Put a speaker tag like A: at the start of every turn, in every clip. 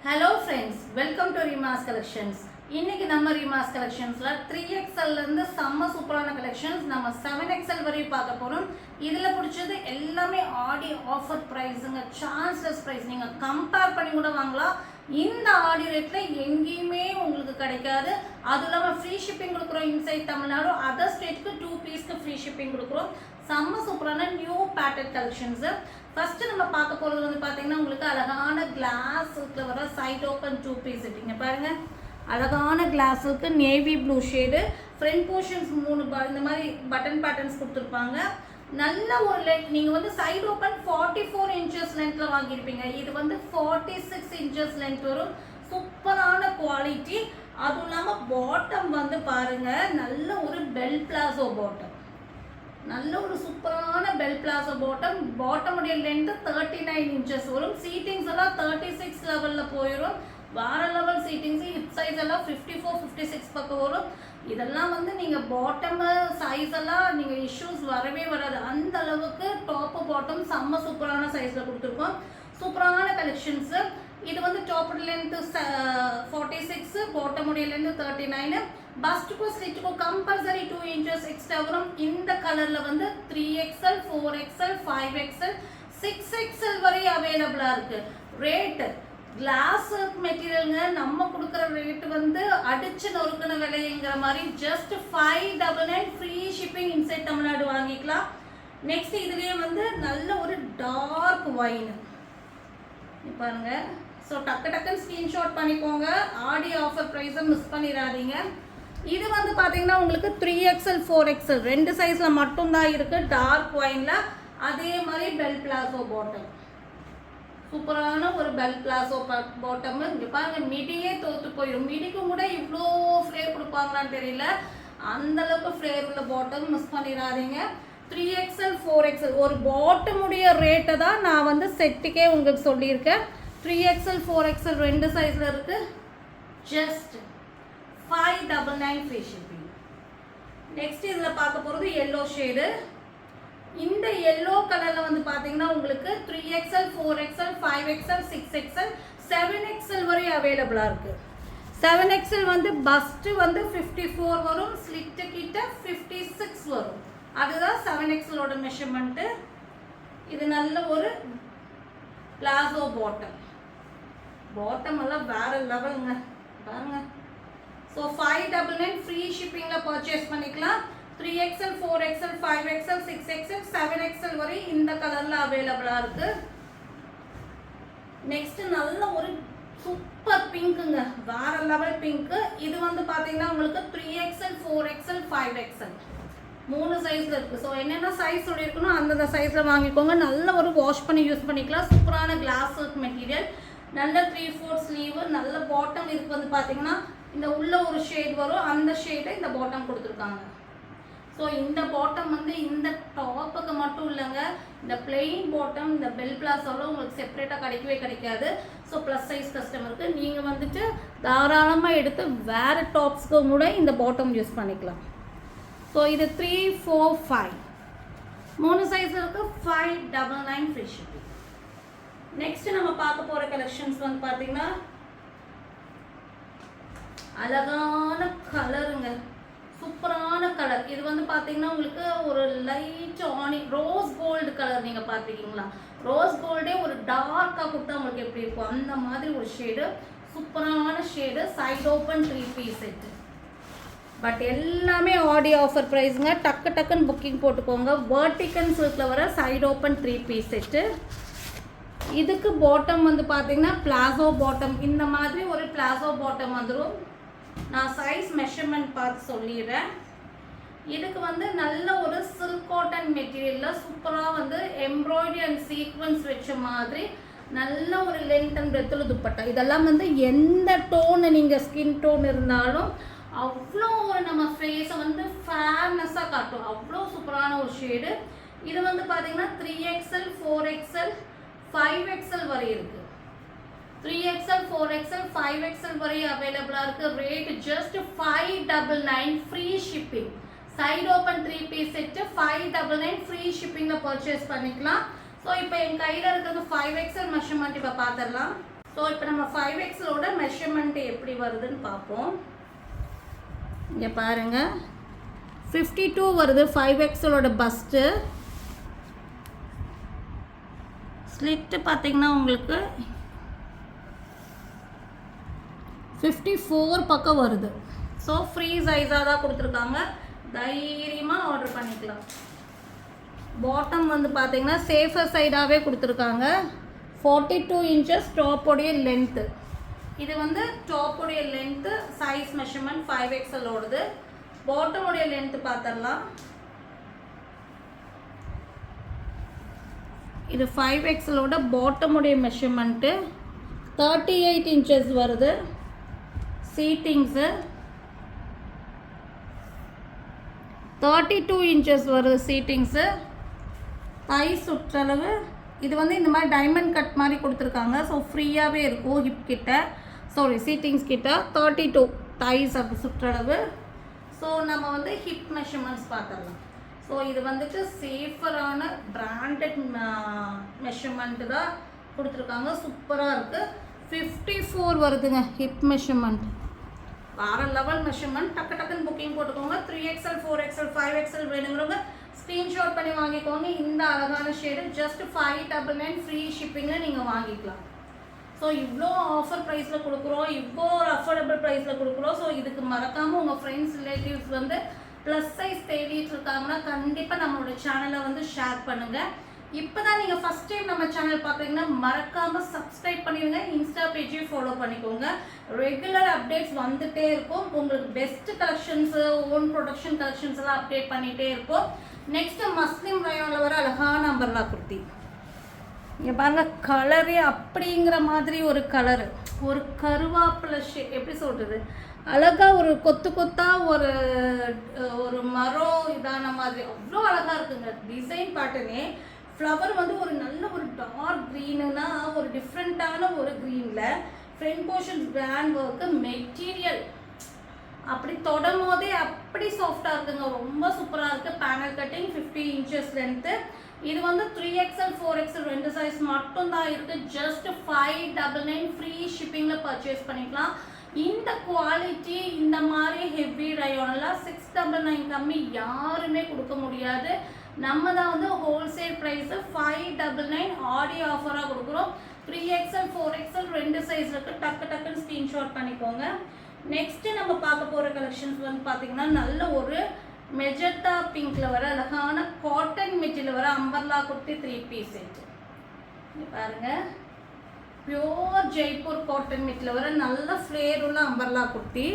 A: Hello friends, welcome to Rima's Collections. இன்னைக்கு நம்ம Rima's Collectionsல 3XL ல இருந்து செம்ம சூப்பரான கலெக்ஷன்ஸ் நம்ம 7XL வரை பார்க்க போறோம். இதுல பிடிச்சது எல்லாமே ஆடி ஆஃபர் பிரைஸ்ங்க, சான்ஸ்லெஸ் பிரைஸ். நீங்க கம்பேர் பண்ணி கூட வாங்கலாம். இந்த ஆடி ரேட்ல எங்கேயுமே உங்களுக்கு கிடைக்காது. அது இல்லாம ஃப்ரீ ஷிப்பிங் கொடுக்குறோம். இன்சைட் தமிழ்நாடு அதர் ஸ்டேட்க்கு 2 பீஸ்க்கு ஃப்ரீ ஷிப்பிங் கொடுக்குறோம். செம்ம சூப்பரான நியூ பேட்டர்ன் கலெக்ஷன்ஸ். ஃபர்ஸ்ட் நம்ம பார்க்க போறது வந்து பாத்தீங்கன்னா உங்களுக்கு அழகான கிளாஸ்ல வர சைட் ஓபன் 2 பீஸ் செட்டிங்க பாருங்க. அழகான கிளாஸுக்கு navy blue shade, front portions 3 இந்த மாதிரி பட்டன் பேட்டர்ன்ஸ் கொடுத்துருப்பாங்க. நல்ல ஒரு லென்த். நீங்கள் வந்து சைடு ஓப்பன் 44 இன்ச்சஸ் லென்த்தில் வாங்கியிருப்பீங்க. இது வந்து 46 இன்ச்சஸ் லென்த் வரும். சூப்பரான குவாலிட்டி. அதுவும் இல்லாமல் பாட்டம் வந்து பாருங்க, நல்ல ஒரு பெல் பிளாசோ பாட்டம். நல்ல ஒரு சூப்பரான பெல் பிளாசோ பாட்டம். பாட்டமுடைய லென்த் 39 இன்ச்சஸ் வரும். சீட்டிங்ஸ் எல்லாம் 36 லெவலில் போயிடும். வேற லெவல் சீட்டிங்ஸ். ஹிப் சைஸ் எல்லாம் 54 56 பக்கம் வரும். இதெல்லாம் வந்து நீங்கள் பாட்டம் சைஸ் எல்லாம் நீங்கள் இஷ்யூஸ் வரவே வராது. அந்த அளவுக்கு டாப்பு பாட்டம் செம்ம சூப்பரான சைஸில் கொடுத்துருக்கோம். சூப்பரான கலெக்ஷன்ஸு. இது வந்து டாப் லென்த்து 46, பாட்டமுடைய லென்த்து 39. பஸ்ட்டுக்கும் ஸ்லிட்டுக்கும் கம்பல்சரி 2 இன்ச்சஸ் எக்ஸ்ட்ரா வரும். இந்த கலரில் வந்து 3XL 4XL 5XL 6XL வரை அவைலபிளாக இருக்குது. ரேட்டு கிளாஸ் மெட்டீரியலுங்க. நம்ம கொடுக்குற ரேட்டு வந்து அடிச்சு நொறுக்கின விலைங்கிற மாதிரி. Just 599 free shipping inside Tamil Nadu வாங்கிக்கலாம். நெக்ஸ்ட் இதுலேயே வந்து நல்ல ஒரு டார்க் ஒயின் பாருங்க. ஸோ டக்குன்னு ஸ்க்ரீன்ஷாட் பண்ணிக்கோங்க. ஆடி ஆஃபர் ப்ரைஸை மிஸ் பண்ணிடாதீங்க. இது வந்து பார்த்தீங்கன்னா உங்களுக்கு 3XL 4XL 2 சைஸில் மட்டும்தான் இருக்குது. டார்க் ஒயினில் அதே மாதிரி பெல் பிளாசோ பாட்டம். சூப்பரான ஒரு பெல் பிளாசோ பாட்டம். இங்கே பாருங்க, மிடியே தோற்று போயிடும். மிடிக்கும் கூட இவ்வளோ ஃப்ளேர் கொடுப்பாங்களான்னு தெரியல. அந்தளவுக்கு ஃப்ளேர் உள்ள பாட்டம் மிஸ் பண்ணிடாதீங்க. 3XL 4XL ஒரு பாட்டமுடைய ரேட்டை தான் நான் வந்து செட்டுக்கே உங்களுக்கு சொல்லியிருக்கேன். 3XL 4XL 2 சைஸில் இருக்குது. Just 599 free shipping. நெக்ஸ்ட் இதில் பார்க்க போகிறது எல்லோ ஷேடு. இந்த எல்லோ கலரில் வந்து பார்த்தீங்கன்னா உங்களுக்கு 3XL 4XL 5XL 6XL 7XL வரை அவைலபிளாக இருக்குது. 7XL வந்து பஸ்ட்டு வந்து 54 வரும், ஸ்லிட்டு கிட்ட 56 வரும். அதுதான் 7XLோட மெஷர்மெண்ட்டு. இது நல்ல ஒரு பிளாசோ பாட்டம். பாட்டம் எல்லாம் வேற லெவலுங்க பாருங்க. ஸோ 599 ஃப்ரீ ஷிப்பிங்கில் பர்ச்சேஸ் பண்ணிக்கலாம். 3XL 4XL 5XL 6XL 7XL வரை இந்த கலரில் அவைலபிளாக இருக்குது. நெக்ஸ்ட் நல்ல ஒரு சூப்பர் பிங்க்குங்க, வேற லெவல் பிங்க்கு. இது வந்து பார்த்தீங்கன்னா உங்களுக்கு 3XL 4XL 5XL 3 சைஸில் இருக்குது. ஸோ என்னென்ன சைஸ் சொல்லியிருக்கணும் அந்தந்த சைஸில் வாங்கிக்கோங்க. நல்ல ஒரு வாஷ் பண்ணி யூஸ் பண்ணிக்கலாம். சூப்பரான கிளாஸ் ஒர்க் மெட்டீரியல். நல்ல 3/4 ஸ்லீவு. நல்ல பாட்டம். இதுக்கு வந்து பார்த்தீங்கன்னா இந்த உள்ள ஒரு ஷேட் வரும். அந்த ஷேடை இந்த பாட்டம் கொடுத்துருக்காங்க. ஸோ இந்த பாட்டம் வந்து இந்த டாப்புக்கு மட்டும் இல்லைங்க, இந்த பிளெயின் பாட்டம் இந்த பெல் பிளாஸோட உங்களுக்கு செப்பரேட்டாக கிடைக்காது. ஸோ ப்ளஸ் சைஸ் கஸ்டமருக்கு நீங்கள் வந்துட்டு தாராளமாக எடுத்து வேறு டாப்ஸ்க்கு கூட இந்த பாட்டம் யூஸ் பண்ணிக்கலாம். ஸோ இது 3 4 5 3 சைஸ் இருக்குது. 599 ஃப்ரீ ஷிப்பிங். நெக்ஸ்ட் நம்ம பார்க்க போகிற கலெக்ஷன்ஸ் வந்து பார்த்தீங்கன்னா அழகான கலருங்க, சூப்பரான கலர். இது வந்து பார்த்தீங்கன்னா உங்களுக்கு ஒரு லைட் ரோஸ் கோல்டு கலர். நீங்கள் பார்த்துருக்கீங்களா? ரோஸ் கோல்டே ஒரு டார்க்காக கொடுத்தா உங்களுக்கு எப்படி இருக்கும் அந்த மாதிரி ஒரு ஷேடு. சூப்பரான shade. Side open 3 piece set. But எல்லாமே ஆடி ஆஃபர் ப்ரைஸுங்க. டக்குன்னு புக்கிங் போட்டுக்கோங்க. வெர்டிகல் சில்கில் வர சைட் ஓப்பன் 3 பீஸ் செட்டு. இதுக்கு பாட்டம் வந்து பார்த்தீங்கன்னா பிளாசோ பாட்டம். இந்த மாதிரி ஒரு பிளாசோ பாட்டம் வந்துடும். நான் சைஸ் மெஷர்மெண்ட் பார்த்து சொல்லிடுறேன். இதுக்கு வந்து நல்ல ஒரு சில்க் காட்டன் மெட்டீரியலில் சூப்பராக வந்து எம்ப்ராய்டரி அண்ட் சீக்வன்ஸ் வச்ச மாதிரி நல்ல ஒரு லென்த் அண்ட் பிரெத்தில் துப்பட்டா. இதெல்லாம் வந்து எந்த டோனு நீங்கள் ஸ்கின் டோன் இருந்தாலும் அவ்வளோ ஒரு நம்ம ஃபேஸை வந்து ஃபேர்னஸாக காட்டும். அவ்வளோ சூப்பரான ஒரு ஷேடு. இது வந்து பார்த்தீங்கன்னா 3XL 4XL 5XL வரை இருக்குது. 3XL 4XL 5XL வரை அவைலபிளாக இருக்குது. Rate just 599 free shipping. Side open 3 piece set 599 free ஷிப்பிங்கில் பர்ச்சேஸ் பண்ணிக்கலாம். ஸோ இப்போ என் கையில் இருக்கிறது 5XL மெஷர்மெண்ட் இப்போ பார்த்துடலாம். ஸோ இப்போ நம்ம 5XLோட மெஷர்மெண்ட் எப்படி வருதுன்னு பார்ப்போம். இங்கே பாருங்கள் 52 வருது 5XLோட பஸ்ட்டு. ஸ்லிட்டு பார்த்தீங்கன்னா உங்களுக்கு 54 பக்கம் வருது. ஸோ ஃப்ரீ சைஸாக தான் கொடுத்துருக்காங்க, தைரியமாக ஆர்டர் பண்ணிக்கலாம். பாட்டம் வந்து பார்த்தீங்கன்னா சேஃபர் சைடாகவே கொடுத்துருக்காங்க. 42 inches டாப்போடைய லென்த்து. இது வந்து டாப்போடைய லென்த்து சைஸ் மெஷர்மெண்ட் 5XLோடது. பாட்டமுடைய லென்த்து பார்த்துடலாம். இது 5XLோட பாட்டமுடைய மெஷர்மெண்ட்டு 38 inches வருது. சீட்டிங்ஸு 32 inches வருது. சீட்டிங்ஸு தை சுற்றளவு இது வந்து இந்த மாதிரி டைமண்ட் கட் மாதிரி கொடுத்துருக்காங்க. ஸோ ஃப்ரீயாகவே இருக்கும் ஹிப் கிட்ட, சாரி சீட்டிங்ஸ் கிட்ட 32 தைஸ் அப்படி சுற்றளவு. ஸோ நம்ம வந்து ஹிப் மெஷர்மெண்ட்ஸ் பார்த்துடலாம். ஸோ இது வந்துட்டு சேஃபரான பிராண்டட் மெஷர்மெண்ட்டு தான் கொடுத்துருக்காங்க, சூப்பராக இருக்குது. 54 வருதுங்க ஹிப் மெஷர்மெண்ட், வேறு லெவல் மெஷர்மெண்ட். டக்கு டக்குன்னு புக்கிங் போட்டுக்கோங்க. 3XL 4XL 5XL வேணுங்கிறவங்க ஸ்க்ரீன்ஷாட் பண்ணி வாங்கிக்கோங்க. இந்த அழகான ஷேடு ஜஸ்ட் 599 ஃப்ரீ ஷிப்பிங்கில் நீங்கள் வாங்கிக்கலாம். ஸோ இவ்வளோ ஆஃபர் ப்ரைஸில் கொடுக்குறோம், இவ்வளோ அஃபோர்டபுள் ப்ரைஸில் கொடுக்குறோம். ஸோ இதுக்கு மறக்காமல் உங்கள் ஃப்ரெண்ட்ஸ் ரிலேட்டிவ்ஸ் வந்து ப்ளஸ் சைஸ் தேடிட்டு இருக்காங்கன்னா கண்டிப்பாக நம்மளோட சேனலை வந்து ஷேர் பண்ணுங்கள். இப்போ தான் நீங்கள் ஃபஸ்ட் டைம் நம்ம சேனல் பார்க்குறீங்கன்னா மறக்காமல் சப்ஸ்கிரைப் பண்ணிடுங்க. இன்ஸ்டா பேஜையும் ஃபாலோ பண்ணிக்கோங்க. ரெகுலர் அப்டேட்ஸ் வந்துகிட்டே இருக்கும். உங்களுக்கு best collections, own production collections எல்லாம் அப்டேட் பண்ணிகிட்டே இருக்கும். நெக்ஸ்ட்டு மஸ்லிம் ரயோனில் வர அழகான அம்பர்லா குர்த்தி. இங்கே பாருங்கள் கலரே அப்படிங்கிற மாதிரி ஒரு கலரு, ஒரு கருவாப்பிலை எப்படி சொல்கிறது, அழகாக ஒரு கொத்து கொத்தாக ஒரு மரம் இதான மாதிரி அவ்வளோ அழகாக இருக்குங்க. டிசைன் பேட்டர்னே ஃப்ளவர் வந்து ஒரு நல்ல ஒரு டார்க் க்ரீனுன்னா ஒரு டிஃப்ரெண்ட்டான ஒரு க்ரீனில் front portion grand work material அப்படி தொடும் போதே அப்படி சாஃப்டாக இருக்குங்க, ரொம்ப சூப்பராக இருக்குது. Panel cutting 50 inches length. இது வந்து 3XL 4XL ரெண்டு சைஸ் மட்டும்தான் இருக்குது. ஜஸ்ட் 599 ஃப்ரீ ஷிப்பிங்கில் பர்ச்சேஸ் பண்ணிக்கலாம். இந்த குவாலிட்டி இந்த மாதிரி ஹெவி ரயோனெல்லாம் 699 கம்மி யாருமே கொடுக்க முடியாது. நம்ம தான் வந்து ஹோல்சேல் ப்ரைஸு 599 ஆடி ஆஃபராக கொடுக்குறோம். 3XL 4XL ரெண்டு சைஸ் இருக்குது. டக்கு டக்குன்னு ஸ்க்ரீன்ஷாட் பண்ணிக்கோங்க. நெக்ஸ்ட்டு நம்ம பார்க்க போகிற கலெக்ஷன்ஸ் வந்து பார்த்திங்கன்னா நல்ல ஒரு மெஜெண்டா பிங்க்கில் வர அழகான காட்டன் மெட்டீரியல் வர அம்பர்லா குர்த்தி 3 பீஸ் செட். பாருங்கள் பியோர் ஜெய்ப்பூர் காட்டன் மெட்டீரியல் வர நல்ல ஃப்ளேர் உள்ள அம்பர்லா குர்த்தி.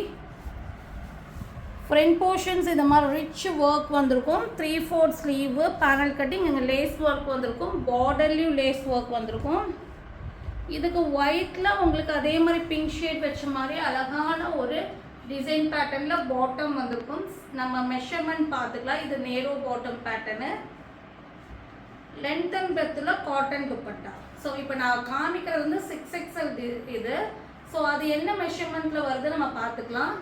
A: ஃப்ரண்ட் போர்ஷன்ஸ் இந்த மாதிரி ரிச் ஒர்க் வந்திருக்கும். 3/4 ஸ்லீவு, பேனல் கட்டிங், இங்கே லேஸ் ஒர்க் வந்திருக்கும். பார்டர்லேயும் லேஸ் ஒர்க் வந்திருக்கும். இதுக்கு ஒயிட்டில் உங்களுக்கு அதே மாதிரி பிங்க் ஷேட் வச்ச மாதிரி அழகான ஒரு டிசைன் பேட்டர்னில் பாட்டம் வந்திருக்கும். நம்ம மெஷர்மெண்ட் பார்த்துக்கலாம். இது narrow bottom pattern, length and பிரெத்தில் காட்டன் துப்பட்டா. ஸோ இப்போ நான் காமிக்கிறது வந்து 6XL இது. ஸோ அது என்ன மெஷர்மெண்ட்டில் வருது நம்ம பார்த்துக்கலாம்.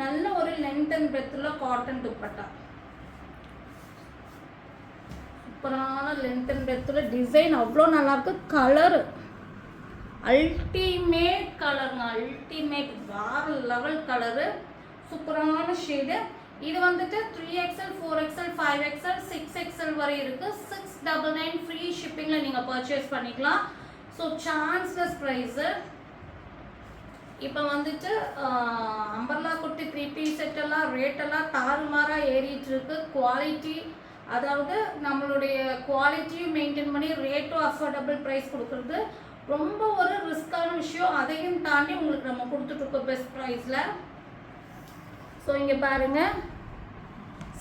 A: நல்ல ஒரு லென்த் அண்ட் பிரெத்தில் காட்டன் துப்பட்டா, சூப்பரான லென்த் அண்ட் பிரெத்தில் டிசைன் அவ்வளோ நல்லாயிருக்கு. கலரு அல்டிமேட் கலருங்க, அல்டிமேட் வேறு லெவல் கலரு, சூப்பரான ஷேடு. இது வந்துட்டு 3XL 4XL 5XL 6XL வரை இருக்குது. 699 ஃப்ரீ ஷிப்பிங்கில் நீங்கள் பர்ச்சேஸ் பண்ணிக்கலாம். So chanceless price. இப்போ வந்துட்டு அம்பர்லா குர்த்தி 3 பீஸ் செட்டெல்லாம் ரேட்டெல்லாம் தாறுமாறாக ஏறிட்டுருக்கு. குவாலிட்டி, அதாவது நம்மளுடைய குவாலிட்டியும் மெயின்டைன் பண்ணி ரேட்டும் அஃபோர்டபுள் ப்ரைஸ் கொடுக்குறது ரொம்ப ஒரு ரிஸ்க்கான விஷயம். அதையும் தாண்டி உங்களுக்கு நம்ம கொடுத்துட்ருக்கோம் பெஸ்ட் ப்ரைஸில். ஸோ இங்கே பாருங்கள்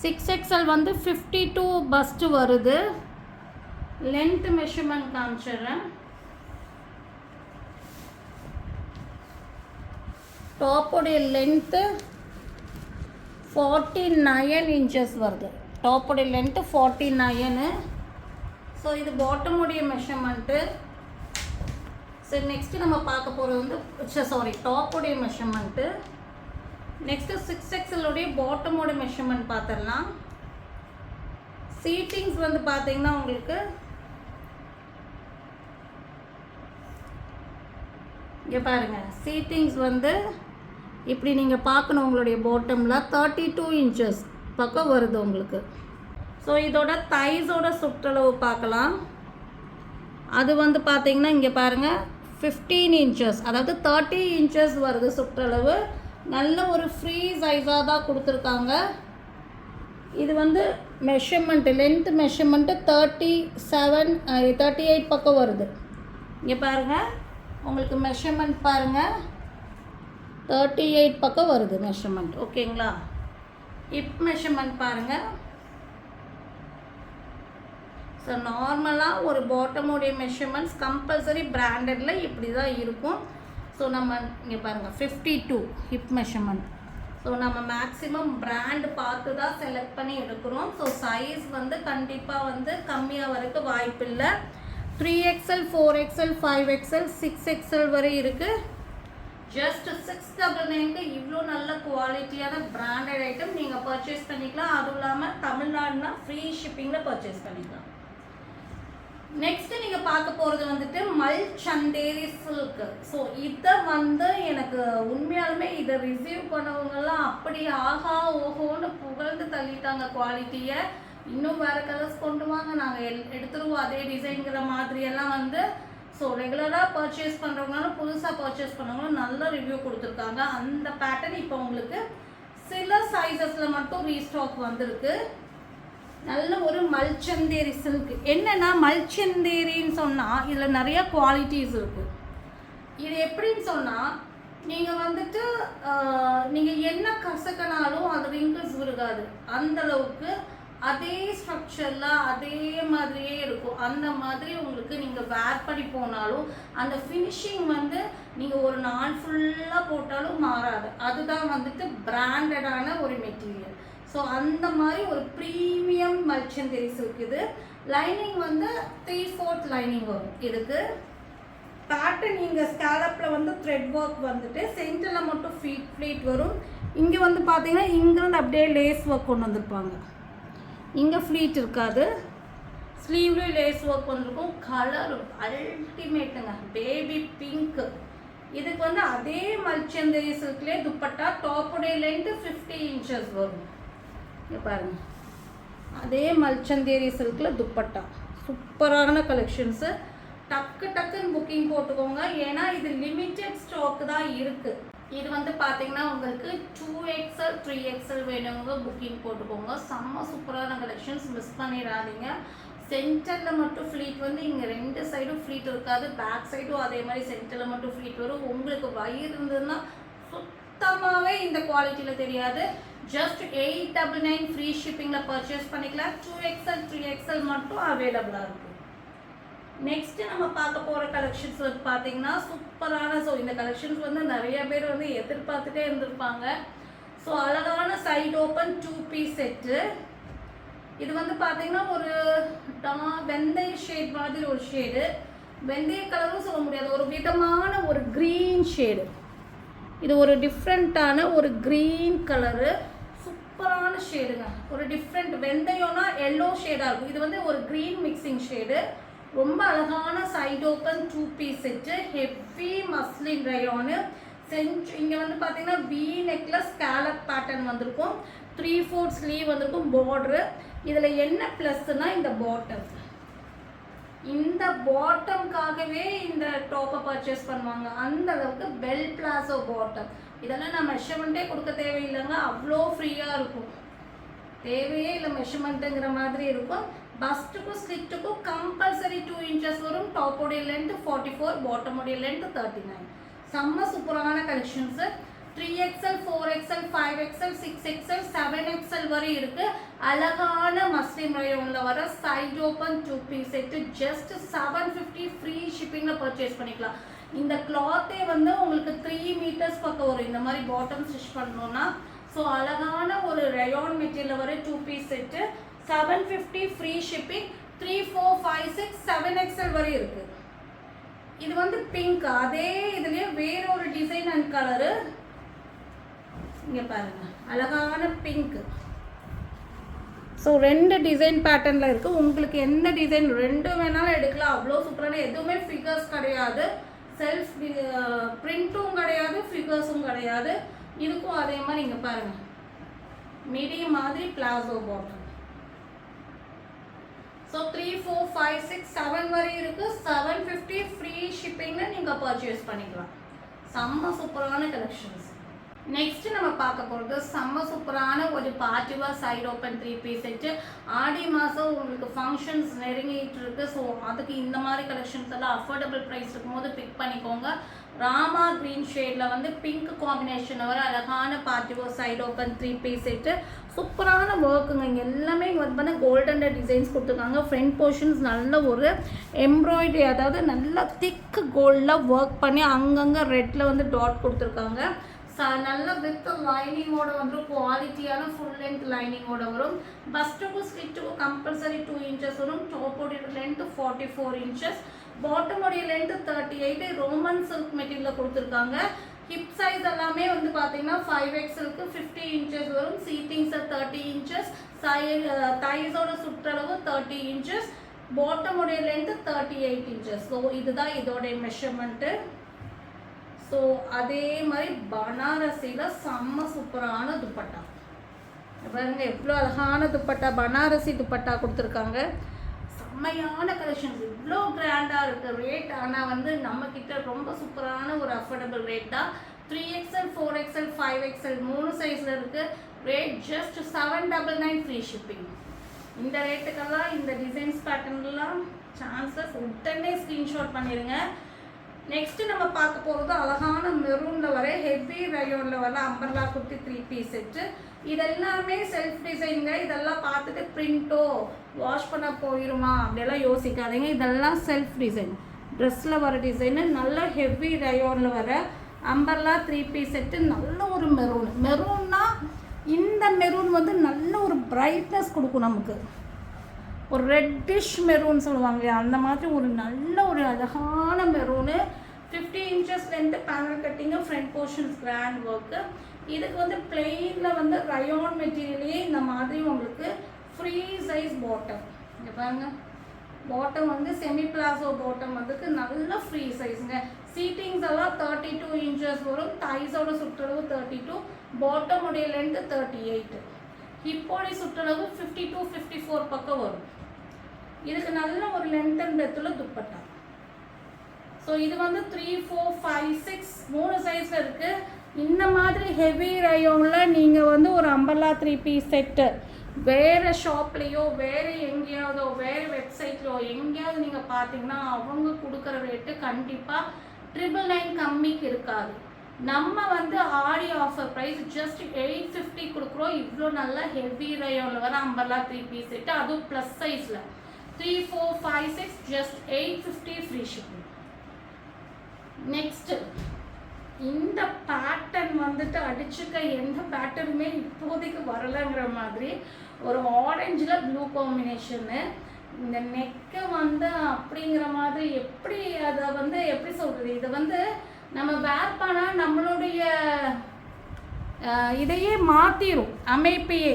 A: 6XL வந்து 52 பஸ்ட்டு வருது. லென்த் மெஷர்மெண்ட் காமிச்சிடுறேன். டாப்போடைய லென்த்து 49 inches வருது. டாப்போடைய லென்த்து 49. ஸோ இது பாட்டமுடைய மெஷர்மெண்ட்டு. சரி நெக்ஸ்ட்டு நம்ம பார்க்க போகிறது வந்து டாப்போடைய மெஷர்மெண்ட்டு. நெக்ஸ்ட்டு 6XL உடைய பாட்டமோட மெஷர்மெண்ட் பார்த்துடலாம். சீட்டிங்ஸ் வந்து பார்த்தீங்கன்னா உங்களுக்கு இங்கே பாருங்கள், சீட்டிங்ஸ் வந்து இப்படி நீங்கள் பார்க்கணும். உங்களுடைய பாட்டமில் 32 இன்ச்சஸ் பக்கம் வருது உங்களுக்கு. ஸோ இதோட தைஸோட சுற்றளவு பார்க்கலாம். அது வந்து பார்த்திங்கன்னா இங்கே பாருங்கள் 15 இன்ச்சஸ், அதாவது 30 இன்ச்சஸ் வருது சுற்றளவு. நல்ல ஒரு ஃப்ரீ சைஸாக தான் கொடுத்துருக்காங்க. இது வந்து மெஷர்மெண்ட்டு, லென்த் மெஷர்மெண்ட்டு 38 பக்கம் வருது. இங்கே பாருங்கள், உங்களுக்கு மெஷர்மெண்ட் பாருங்கள் 38 பக்கம் வருது மெஷர்மெண்ட். ஓகேங்களா? ஹிப் மெஷர்மெண்ட் பாருங்கள். ஸோ நார்மலாக ஒரு பாட்டமுடைய மெஷர்மெண்ட்ஸ் கம்பல்சரி பிராண்டடில் இப்படி தான் இருக்கும். ஸோ நம்ம இங்கே பாருங்கள் 52 ஹிப் மெஷர்மெண்ட். ஸோ நம்ம மேக்ஸிமம் பிராண்ட் பார்த்து தான் செலக்ட் பண்ணி எடுக்கிறோம். ஸோ சைஸ் வந்து கண்டிப்பாக வந்து கம்மியாக வரக்கு வாய்ப்பில்லை. 3XL 4XL 5XL 6XL வரை இருக்குது. ஜஸ்ட் 699க்கு இவ்வளோ நல்ல குவாலிட்டியான பிராண்டட் ஐட்டம் நீங்கள் பர்ச்சேஸ் பண்ணிக்கலாம். அதுவும் இல்லாமல் தமிழ்நாடுனா ஃப்ரீ ஷிப்பிங்கில் பர்ச்சேஸ் பண்ணிக்கலாம். நெக்ஸ்ட் நீங்கள் பார்க்க போகிறது வந்துட்டு மல்சந்தேரி சில்க். ஸோ இதை வந்து எனக்கு உண்மையாலுமே இதை ரிசீவ் பண்ணவங்கெல்லாம் அப்படி ஆஹா ஓஹோன்னு புகழ்ந்து தள்ளிட்டாங்க குவாலிட்டியை. இன்னும் வேறு கலர்ஸ் கொண்டு வாங்க, நாங்கள் எடுத்துருவோம் அதே டிசைன்கிற மாதிரியெல்லாம் வந்து. ஸோ ரெகுலராக பர்ச்சேஸ் பண்ணுறவங்களாலும் புதுசாக பர்ச்சேஸ் பண்ணுறவங்களும் நல்ல ரிவ்யூ கொடுத்துருக்காங்க. அந்த பேட்டர்ன் இப்போ உங்களுக்கு சில சைஸஸில் மட்டும் ரீஸ்டாக் வந்திருக்கு. நல்ல ஒரு மல்சந்தேரி சில்க். என்னென்னா மல்சந்தேரின்னு சொன்னால் இதில் நிறைய குவாலிட்டிஸ் இருக்குது. இது எப்படின்னு சொன்னால் நீங்கள் வந்துட்டு நீங்கள் என்ன கசக்கினாலும் அது ரிங்கிள்ஸ் விருகாது. அந்தளவுக்கு அதே ஸ்ட்ரக்சரில் அதே மாதிரியே இருக்கும். அந்த மாதிரி உங்களுக்கு நீங்கள் வேர் பண்ணி போனாலும் அந்த ஃபினிஷிங் வந்து நீங்கள் ஒரு நாள் ஃபுல்லாக போட்டாலும் மாறாது. அதுதான் வந்துட்டு பிராண்டடான ஒரு மெட்டீரியல். ஸோ அந்த மாதிரி ஒரு ப்ரீமியம் மல்சந்தேரி சில்க். இது லைனிங் வந்து 3/4 லைனிங் வரும். இதுக்கு பேட்டர்ன் இங்கே ஸ்கேலப்பில் வந்து த்ரெட் ஒர்க் வந்துட்டு சென்டரில் மட்டும் ஃப்ளீட் வரும். இங்கே வந்து பார்த்தீங்கன்னா இங்கேருந்து அப்படியே லேஸ் ஒர்க் கொண்டு வந்திருப்பாங்க. இங்கே ஃப்ளீட் இருக்காது, ஸ்லீவ்லேயும் லேஸ் ஒர்க் வந்துருக்கும். கலர் அல்டிமேட்டுங்க, பேபி பிங்க். இதுக்கு வந்து அதே மல்சந்தேரி சில்க்லேயே துப்பட்டா. டாப்புடைய லென்த்து 50 இன்ச்சஸ் வரும். இங்கே பாருங்கள், அதே மல்சந்தேரி சில்கில் துப்பட்டா. சூப்பரான கலெக்ஷன்ஸு. டக்குன்னு புக்கிங் போட்டுக்கோங்க, ஏன்னா இது லிமிட்டட் ஸ்டாக் தான் இருக்குது. இது வந்து பார்த்தீங்கன்னா உங்களுக்கு 2XL 3XL வேணுங்க புக்கிங் போட்டுக்கோங்க. செம்ம சூப்பரான கலெக்ஷன்ஸ், மிஸ் பண்ணிடாதீங்க. சென்டரில் மட்டும் ஃப்ளீட் வந்து இங்கே 2 சைடும் ஃப்ளீட் இருக்காது. பேக் சைடும் அதே மாதிரி சென்டரில் மட்டும் ஃப்ளீட் வரும். உங்களுக்கு வயிறு இருந்ததுன்னா சுத்தமாகவே இந்த குவாலிட்டியில் தெரியாது. ஜஸ்ட் 899 ஃப்ரீ ஷிப்பிங்கில் பர்ச்சேஸ் பண்ணிக்கலாம். 2XL 3XL மட்டும் அவைலபிளாக இருக்குது. நெக்ஸ்ட்டு நம்ம பார்க்க போகிற கலெக்ஷன்ஸ் வந்து பார்த்தீங்கன்னா சூப்பரான. ஸோ இந்த கலெக்ஷன்ஸ் வந்து நிறைய பேர் வந்து எதிர்பார்த்துட்டே இருந்திருப்பாங்க. ஸோ அழகான சைடு ஓப்பன் 2 பீஸ் செட்டு. இது வந்து பார்த்தீங்கன்னா ஒரு வெந்தய ஷேட் மாதிரி ஒரு ஷேடு. வெந்தய கலரும் சொல்ல முடியாது, ஒரு விதமான ஒரு க்ரீன் ஷேடு. இது ஒரு டிஃப்ரெண்ட்டான ஒரு க்ரீன் கலரு, சூப்பரான ஷேடுங்க. ஒரு டிஃப்ரெண்ட் வெந்தயம்னா எல்லோ ஷேடாக இருக்கும். இது வந்து ஒரு க்ரீன் மிக்சிங் ஷேடு. ரொம்ப அழகான side open 2 piece set. Heavy muslin rayon. இங்கே வந்து பார்த்தீங்கன்னா வி நெக்கில் ஸ்கேலப் பேட்டர்ன் வந்திருக்கும். 3/4 ஸ்லீவ் வந்திருக்கும் பார்டரு. இதில் என்ன ப்ளஸ்னால் இந்த பாட்டம். இந்த பாட்டம்காகவே இந்த டாப்பை பர்ச்சேஸ் பண்ணுவாங்க. அந்த அளவுக்கு பெல் பிளாசோ பாட்டம். இதெல்லாம் நான் மெஷர்மெண்ட்டே கொடுக்க தேவையில்லைங்க, அவ்வளோ ஃப்ரீயாக இருக்கும். தேவையே இல்லை மெஷர்மெண்ட்டுங்கிற மாதிரி இருக்கும். பஸ்ட்டுக்கும் ஸ்லிட்டுக்கும் கம்பல்சரி 2 இன்ச்சஸ் வரும். டாப்போடைய லென்த்து 44, பாட்டமுடைய லென்த்து 39. செம்ம சூப்பரான collections. 3XL 4XL 5XL 6XL 7XL வரை இருக்குது. அழகான மஸ்லின் ரயோனில் வர side open 2 piece set. Just 750 free ஷிப்பிங்கில் பர்ச்சேஸ் பண்ணிக்கலாம். இந்த கிளாத்தே வந்து உங்களுக்கு 3 மீட்டர்ஸ் பக்கம் வரும் இந்த மாதிரி பாட்டம் ஸ்டிச் பண்ணணுன்னா. ஸோ அழகான ஒரு ரயான் மெட்டீரியல் வர 2 piece set. 750 free shipping. 3, 4, 5, 6, 7XL வரை இருக்குது. இது வந்து பிங்க். அதே இதுலேயே வேற ஒரு டிசைன் அண்ட் கலரு. இங்கே பாருங்கள், அழகான பிங்க். ஸோ 2 டிசைன் பேட்டர்னில் இருக்குது. உங்களுக்கு எந்த டிசைன் 2 வேணாலும் எடுக்கலாம். அவ்வளோ சூப்பரான, எதுவுமே ஃபிகர்ஸ் கிடையாது. செல்ஃப் பிரிண்ட்டும் கிடையாது, ஃபிகர்ஸும் கிடையாது. இதுக்கும் அதே மாதிரி இங்கே பாருங்கள், மிடி மாதிரி பிளாசோ பாட்டம். ஸோ 3, 4, 5, 6, 7 வரை இருக்குது. 750 ஃப்ரீ ஷிப்பிங்கில் நீங்கள் பர்ச்சேஸ் பண்ணிக்கலாம். செம்ம சூப்பரான கலெக்ஷன்ஸ். நெக்ஸ்ட் நம்ம பார்க்க போகிறது செம்ம சூப்பரான ஒரு பார்ட்டிவாக சைடு ஓப்பன் 3 பீஸ் செட்டு. ஆடி மாதம் உங்களுக்கு ஃபங்க்ஷன்ஸ் நெருங்கிட்டு இருக்கு. ஸோ அதுக்கு இந்த மாதிரி கலெக்ஷன்ஸ் எல்லாம் அஃபோர்டபுள் ப்ரைஸ் இருக்கும்போது பிக் பண்ணிக்கோங்க. ராமா க்ரீன் ஷேடில் வந்து பிங்க் காம்பினேஷன் வர அழகான பார்ட்டிவாக சைடு ஓப்பன் 3 பீஸ் செட்டு. சூப்பரான ஒர்க்குங்க. இங்கே எல்லாமே இங்கே வந்து பார்த்தா கோல்டன் டிசைன்ஸ் கொடுத்துருக்காங்க. ஃப்ரண்ட் போர்ஷன்ஸ் நல்ல ஒரு எம்ப்ராய்டரி, அதாவது நல்லா திக் கோல்டில் ஒர்க் பண்ணி அங்கங்கே ரெட்டில் வந்து டாட் கொடுத்துருக்காங்க. நல்ல வித் லைனிங்கோட வந்து குவாலிட்டியான ஃபுல் லென்த் லைனிங்கோட வரும். பஸ்ட்டுக்கும் ஸ்லிட்டுக்கும் கம்பல்சரி 2 இன்ச்சஸ் வரும். டாப்போடைய லென்த் 44 இன்ச்சஸ், பாட்டமோடைய லென்த் 38. ரோமன் சில்க் மெட்டீரியலில் கொடுத்துருக்காங்க. ஹிப் சைஸ் எல்லாமே வந்து பார்த்தீங்கன்னா 5XLக்கு 50 இன்ச்சஸ் வரும். சீட்டிங்ஸ் 30 இன்ச்சஸ், தைஸோட சுற்றளவு 30 இன்ச்சஸ், பாட்டமோடைய லென்த் 38 இன்ச்சஸ். ஸோ இதுதான் இதோடைய மெஷர்மெண்ட்டு. ஸோ அதே மாதிரி பனாரசியில் செம்ம சூப்பரான துப்பட்டா பாருங்க, எவ்வளோ அழகான துப்பட்டா, பனாரசி துப்பட்டா கொடுத்துருக்காங்க. செம்மையான கலெக்ஷன்ஸ், இவ்வளோ கிராண்டாக இருக்குது. ரேட் ஆனால் வந்து நம்மக்கிட்ட ரொம்ப சூப்பரான ஒரு அஃபோர்டபுள் ரேட் தான். 3XL, 4XL, 5XL 3 சைஸில் இருக்குது. Rate just 799 free shipping. இந்த ரேட்டுக்கெல்லாம் இந்த டிசைன்ஸ் பேட்டர்ன்லாம் சான்சஸ் உடனே ஸ்க்ரீன்ஷாட் பண்ணிடுங்க. நெக்ஸ்ட் நம்ம பார்க்க போகிறது அழகான மெரூனில் வர ஹெவி ரயோனில் வர அம்பர்லா குர்த்தி 3 பீஸ் செட்டு. இதெல்லாமே செல்ஃப் டிசைனுங்க. இதெல்லாம் பார்த்துட்டு பிரிண்ட்டோ வாஷ் பண்ண போயிடுமா அப்படியெல்லாம் யோசிக்காதீங்க. இதெல்லாம் செல்ஃப் டிசைன், ட்ரெஸ்ஸில் வர டிசைனு. நல்ல ஹெவி ரயோனில் வர அம்பர்லா 3 பீஸ் செட்டு. நல்ல ஒரு மெரூன்னா இந்த மெரூன் வந்து நல்ல ஒரு பிரைட்னஸ் கொடுக்கும் நமக்கு. ஒரு ரெட்டிஷ் மெரூன் சொல்லுவாங்க, அந்த மாதிரி ஒரு நல்ல ஒரு அழகான மெரூனு. 50 இன்ச்சஸ் லென்த்து, பேனல் கட்டிங்கு, ஃப்ரண்ட் போர்ஷன்ஸ் கிராண்ட் ஒர்க்கு. இதுக்கு வந்து பிளெயினில் வந்து ரயோன் மெட்டீரியலே இந்த மாதிரி உங்களுக்கு ஃப்ரீ சைஸ் பாட்டம். இங்கே பாருங்கள், பாட்டம் வந்து செமி பிளாசோ பாட்டம் வந்துக்கு நல்ல ஃப்ரீ சைஸுங்க. சீட்டிங்ஸ் எல்லாம் 32 இன்ச்சஸ் வரும். தைஸோட சுற்றளவு 32, பாட்டமுடைய லென்த்து 38, ஹிப்போடைய சுற்றளவு 52, 54 பக்கம் வரும். இதுக்கு நல்ல ஒரு லென்த் அண்ட் பிரெத்தில் துப்பட்டா. ஸோ இது வந்து 3, 4, 5, 6 3 சைஸில் இருக்குது. இந்த மாதிரி ஹெவி ரயோனில் நீங்கள் வந்து ஒரு அம்பர்லா 3 பீஸ் செட்டு வேறு ஷாப்லேயோ வேறு எங்கேயாவதோ வேறு வெப்சைட்லையோ எங்கேயாவது நீங்கள் பார்த்தீங்கன்னா அவங்க கொடுக்குற ரேட்டு கண்டிப்பாக 999 கம்மிக்கு இருக்காது. நம்ம வந்து ஆடி ஆஃபர் ப்ரைஸ் ஜஸ்ட் 850 கொடுக்குறோம். இவ்வளோ நல்லா ஹெவி ரயோனில் வர அம்பர்லா 3 பீஸ் செட்டு, அதுவும் ப்ளஸ் சைஸில் 3, 4, 5, 6 ஜஸ்ட் 850 ஃப்ரீ ஷிப்பிங். நெக்ஸ்ட்டு இந்த பேட்டர்ன் வந்துட்டு அடிச்சுக்க எந்த பேட்டர்னுமே இப்போதைக்கு வரலைங்கிற மாதிரி ஒரு ஆரஞ்சில் ப்ளூ காம்பினேஷனு. இந்த நெக்கை வந்து அப்படிங்கிற மாதிரி எப்படி அதை வந்து எப்படி சொல்கிறது, இதை வந்து நம்ம வேர் பண்ணால் நம்மளுடைய இதையே மாற்றிடும், அமைப்பையே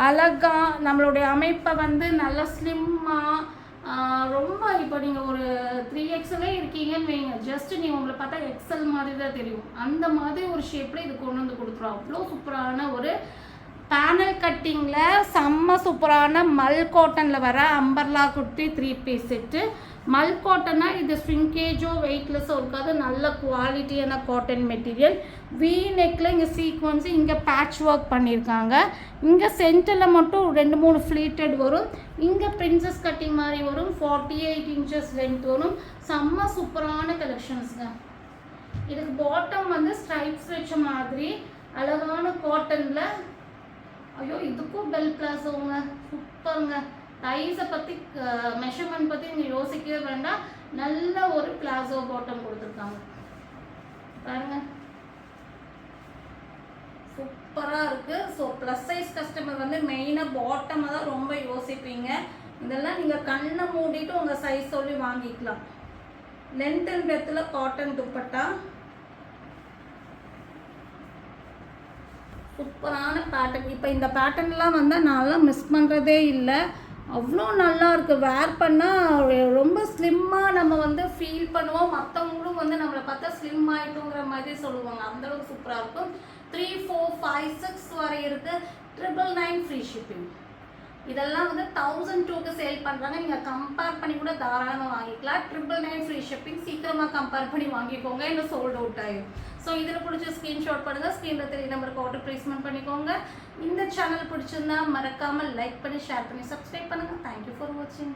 A: அழகாக நம்மளுடைய அமைப்பை வந்து நல்லா ஸ்லிம்மாக ரொம்ப. இப்போ நீங்கள் ஒரு 3XL இருக்கீங்கன்னு வைங்க, ஜஸ்ட் நீங்கள் உங்களை பார்த்தா XL மாதிரி தான் தெரியும். அந்த மாதிரி ஒரு ஷேப்பில் இது கொண்டு வந்து கொடுத்துரும். அவ்வளோ சூப்பரான ஒரு பேனல் கட்டிங்கில் செம்ம சூப்பரான மல் காட்டனில் வர அம்பர்லா குர்த்தி 3 பீஸ் செட்டு. மல் காட்டன்னா இது ஸ்விங்கேஜோ வெயிட்லெஸ்ஸோ இருக்காது, நல்ல குவாலிட்டியான காட்டன் மெட்டீரியல். வி நெக்கில் இங்கே சீக்வன்ஸு, இங்கே பேட்ச் ஒர்க் பண்ணியிருக்காங்க. இங்கே சென்டரில் மட்டும் 2-3 ஃப்ளீட்டட் வரும். இங்கே பிரின்சஸ் கட்டிங் மாதிரி வரும். 48 இன்ச்சஸ் லென்த் வரும். செம்ம சூப்பரான கலெக்ஷன்ஸுங்க. இதுக்கு பாட்டம் வந்து ஸ்ட்ரைப்ஸ் வச்ச மாதிரி அழகான காட்டனில். ஐயோ, இதுக்கும் பெல் பிளாஸோங்க, சூப்பருங்க. தைஸை பற்றி மெஷர்மெண்ட் பற்றி நீங்கள் யோசிக்கவே வேண்டாம். நல்ல ஒரு பிளாசோ பாட்டம் கொடுத்துருக்காங்க பாருங்க, சூப்பராக இருக்குது. ஸோ ப்ளஸ் சைஸ் கஸ்டமர் வந்து மெயினாக பாட்டமாக தான் ரொம்ப யோசிப்பீங்க. இதெல்லாம் நீங்கள் கண்ணை மூடிட்டு உங்கள் சைஸ் சொல்லி வாங்கிக்கலாம். லென்த் அண்ட் பிரெத்தில் காட்டன் துப்பட்டா, சூப்பரான பேட்டர்ன். இப்போ இந்த பேட்டர்ன்லாம் வந்து நான்லாம் மிஸ் பண்ணுறதே இல்லை. அவ்வளோ நல்லா இருக்குது. வேர் பண்ணால் ரொம்ப ஸ்லிம்மாக நம்ம வந்து ஃபீல் பண்ணுவோம். மற்றவங்களும் வந்து நம்மளை பார்த்தா ஸ்லிம் ஆகிட்டோங்கிற மாதிரி சொல்லுவாங்க. அந்தளவுக்கு சூப்பராக இருக்கும். 3, 4, 5, 6 வரை இருக்குது. 999 ஃப்ரீ ஷிப்பிங். இதெல்லாம் வந்து 1002க்கு சேல் பண்ணுறாங்க. நீங்கள் கம்பேர் பண்ணி கூட தாராளமாக வாங்கிக்கலாம். 999 ஃப்ரீ ஷிப்பிங். சீக்கிரமாக கம்பேர் பண்ணி வாங்கிக்கோங்க, இன்னும் சோல்ட் அவுட் ஆகிடும். ஸோ இதில் பிடிச்ச ஸ்க்ரீன்ஷாட் பண்ணுங்கள். ஸ்க்ரீனில் 3 நம்பருக்கு ஆர்டர் ப்ளேஸ்மெண்ட் பண்ணிக்கோங்க. இந்த சேனல் பிடிச்சிருந்தா மறக்காமல் லைக் பண்ணி ஷேர் பண்ணி சப்ஸ்கிரைப் பண்ணுங்கள். தேங்க்யூ ஃபார் வாட்சிங்.